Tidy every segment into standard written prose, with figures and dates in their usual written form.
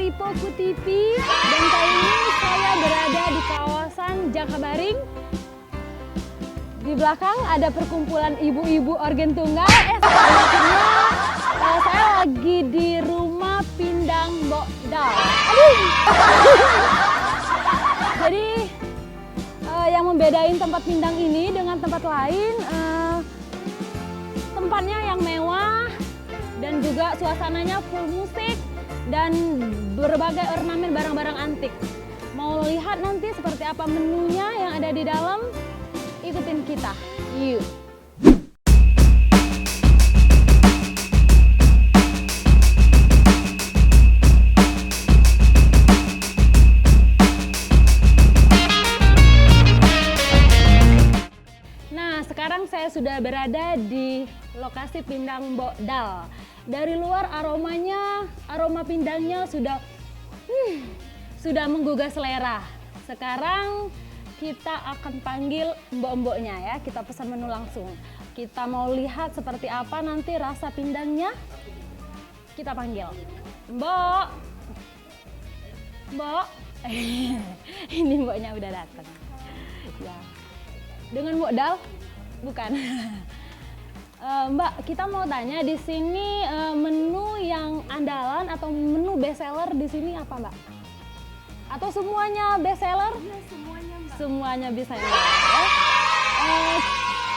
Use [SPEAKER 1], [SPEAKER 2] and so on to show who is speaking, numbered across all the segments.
[SPEAKER 1] dari Poku TV dan kali ini saya berada di kawasan Jakabaring. Di belakang ada perkumpulan ibu-ibu organ tunggal. Saya lagi di rumah Pindang Mbok Dal. Jadi yang membedain tempat pindang ini dengan tempat lain, tempatnya yang mewah dan juga suasananya full musik dan berbagai ornamen barang-barang antik. Mau lihat nanti seperti apa menunya yang ada di dalam? Ikutin kita, yuk! Nah, sekarang saya sudah berada di lokasi Pindang Mbok Dal. Dari luar aroma pindangnya sudah menggugah selera. Sekarang kita akan panggil mbok-mboknya ya, kita pesan menu langsung. Kita mau lihat seperti apa nanti rasa pindangnya. Kita panggil, Mbok, Mbok. Ini mboknya udah datang. Ya. Dengan Mbok Dal? Bukan. Mbak, kita mau tanya di sini menu yang andalan atau menu best seller di sini apa, Mbak? Atau semuanya best seller?
[SPEAKER 2] Iya, semuanya, Mbak.
[SPEAKER 1] Semuanya bisa ya.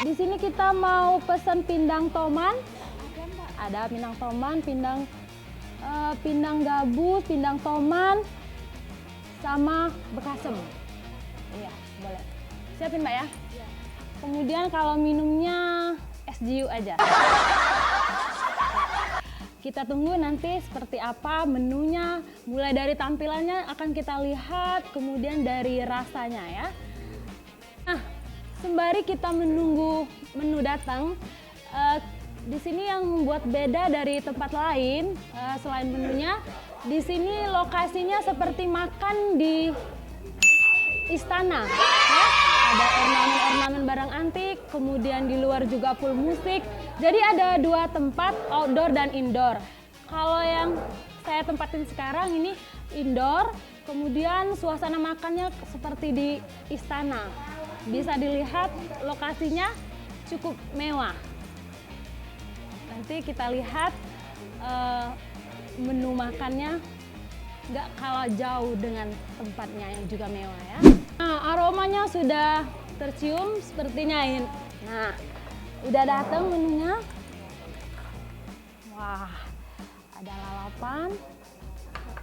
[SPEAKER 1] Di sini kita mau pesan pindang toman.
[SPEAKER 2] Ada, Mbak.
[SPEAKER 1] Ada pindang toman, pindang gabus, pindang toman, sama bekasem. Iya, boleh. Siapin, Mbak ya?
[SPEAKER 2] Iya.
[SPEAKER 1] Kemudian kalau minumnya SGU aja. Kita tunggu nanti seperti apa menunya, mulai dari tampilannya akan kita lihat, kemudian dari rasanya ya. Nah, sembari kita menunggu menu datang, di sini yang membuat beda dari tempat lain, selain menunya, di sini lokasinya seperti makan di istana. Ya. Ada ornamen-ornamen barang antik, kemudian di luar juga full musik. Jadi ada dua tempat, outdoor dan indoor. Kalau yang saya tempatin sekarang ini indoor, kemudian suasana makannya seperti di istana. Bisa dilihat lokasinya cukup mewah. Nanti kita lihat menu makannya nggak kalah jauh dengan tempatnya yang juga mewah ya. Nah, aromanya sudah tercium sepertinya ini. Nah, udah datang menunya. Wah, ada lalapan.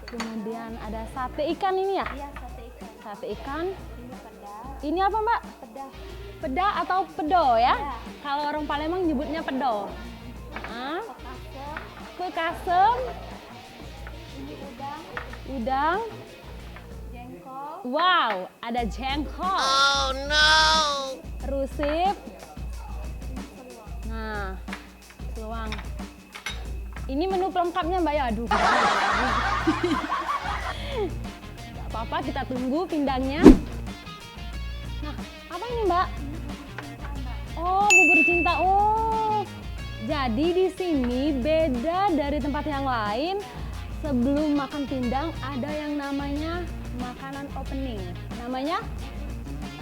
[SPEAKER 1] Kemudian ada sate ikan ini ya?
[SPEAKER 2] Iya, sate ikan.
[SPEAKER 1] Sate ikan.
[SPEAKER 2] Ini pedas.
[SPEAKER 1] Ini apa, Mbak?
[SPEAKER 2] Pedas.
[SPEAKER 1] Peda atau pedo ya?
[SPEAKER 2] Ya.
[SPEAKER 1] Kalau orang Palembang nyebutnya pedo. Nah,
[SPEAKER 2] Pekasem.
[SPEAKER 1] kue kasem,
[SPEAKER 2] Ini udang.
[SPEAKER 1] udang.
[SPEAKER 2] Jengkol.
[SPEAKER 1] Wow, ada jengkol.
[SPEAKER 3] Oh no!
[SPEAKER 1] Rusip.
[SPEAKER 2] Ini seluang.
[SPEAKER 1] Nah, seluang. Ini menu pelengkapnya, Mbak ya. Aduh. Gak apa-apa, kita tunggu pindangnya. Nah, apa ini, Mbak? Oh, bubur cinta. Oh, jadi di sini beda dari tempat yang lain. Sebelum makan pindang ada yang namanya makanan opening. Namanya?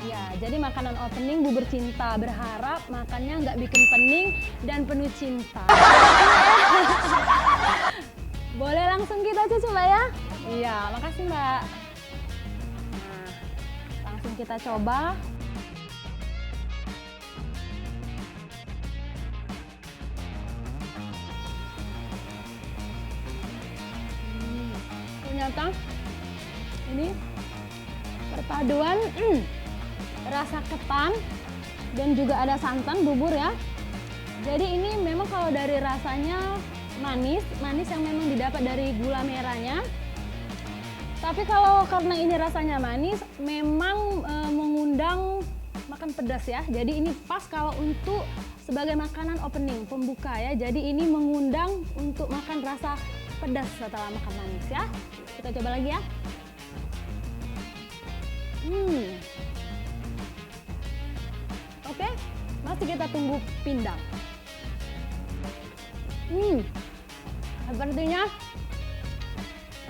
[SPEAKER 1] Ya, jadi makanan opening bubur cinta. Berharap makannya nggak bikin pening dan penuh cinta. Boleh langsung kita cuci, Mbak ya? Iya, makasih, Mbak. Nah, langsung kita coba. Ternyata ini perpaduan rasa ketan dan juga ada santan bubur ya. Jadi ini memang kalau dari rasanya manis yang memang didapat dari gula merahnya. Tapi kalau karena ini rasanya manis, memang mengundang makan pedas ya. Jadi ini pas kalau untuk sebagai makanan opening, pembuka ya. Jadi ini mengundang untuk makan rasa pedas setelah makan manis ya. Kita coba lagi ya. Oke, masih kita tunggu pindang. Sepertinya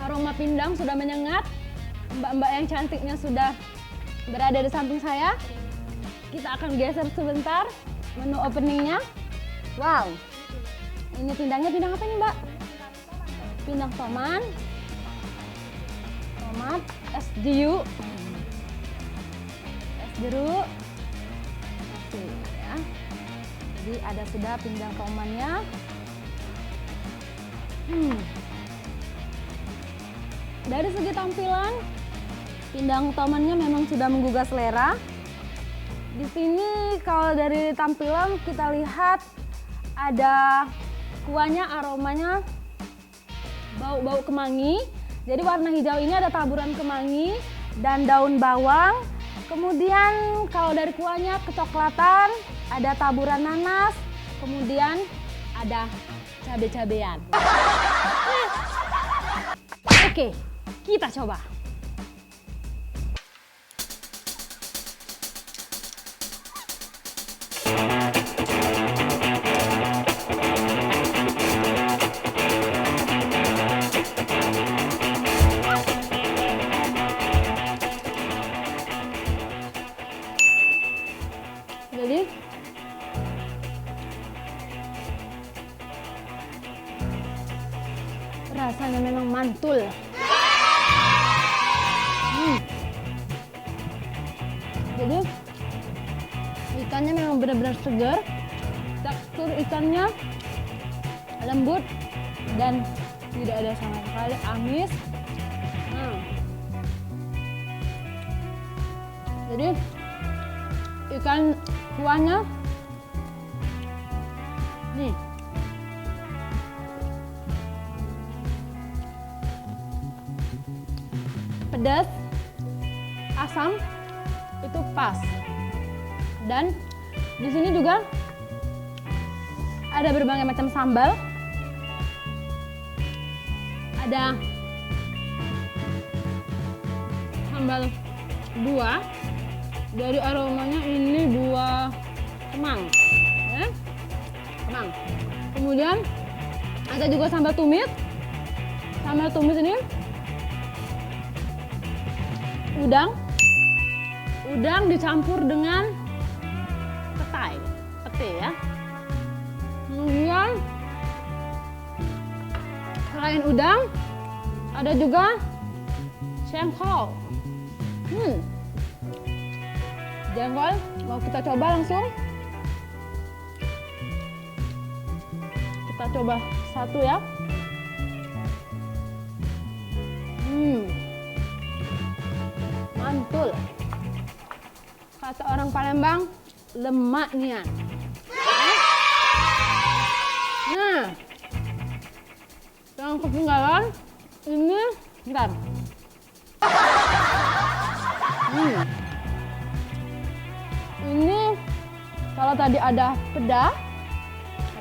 [SPEAKER 1] Aroma pindang sudah menyengat. Mbak-mbak yang cantiknya sudah berada di samping saya. Kita akan geser sebentar menu openingnya. Wow, ini pindangnya pindang apa nih Mbak? Pindang tomat, es jeruk, nasi ya. Jadi ada sudah pindang tomatnya. Dari segi tampilan, pindang tomatnya memang sudah menggugah selera. Di sini kalau dari tampilan kita lihat ada kuahnya, aromanya bau-bau kemangi. Jadi warna hijau ini ada taburan kemangi dan daun bawang. Kemudian kalau dari kuahnya kecoklatan, ada taburan nanas, kemudian ada cabai-cabean. Oke, kita coba. Jadi rasanya memang mantul. Jadi ikannya memang benar-benar segar, tekstur ikannya lembut dan tidak ada sama sekali amis. Jadi ikan kuahnya nih pedas, asam itu pas. Dan di sini juga ada berbagai macam sambal. Ada sambal buah. Dari aromanya ini buah kemang, ya? Kemang. Kemudian ada juga sambal tumis. Sambal tumis ini udang dicampur dengan pete ya. Kemudian selain udang ada juga jengkol. Jengkol mau kita coba langsung. Kita coba satu ya. Mantul. Kata orang Palembang, lemaknya. Nah, yang ketinggalan ini, bentar. Ini kalau tadi ada peda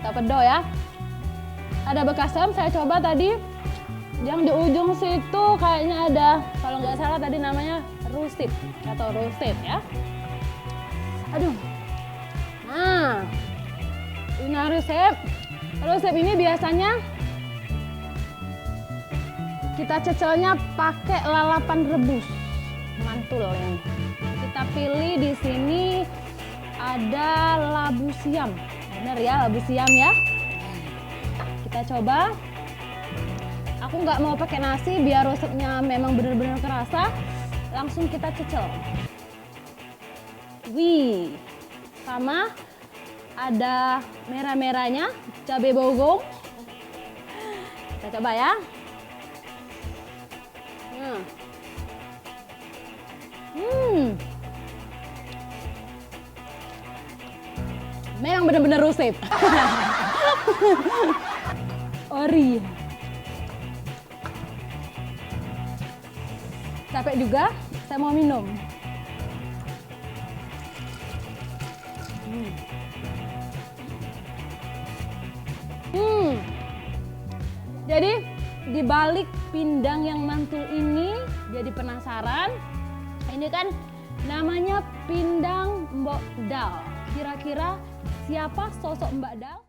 [SPEAKER 1] atau pedo ya, ada bekas sem. Saya coba tadi yang di ujung situ kayaknya ada, kalau nggak salah tadi namanya rusip atau roasted ya. Aduh. Nah, ini rusip. Rusip ini biasanya kita cecelnya pakai lalapan rebus. Mantul ini. Kita pilih di sini ada labu siam. Bener ya, labu siam ya. Kita coba. Aku nggak mau pakai nasi biar rusepnya memang benar-benar kerasa. Langsung kita cecel. Wih, sama ada merah-merahnya, cabai bawang. Kita coba ya. Memang benar-benar rusep. Ori. Capek juga, saya mau minum. Jadi di balik pindang yang mantul ini jadi penasaran. Ini kan namanya pindang Mbok Dal. Kira-kira siapa sosok Mbak Dal?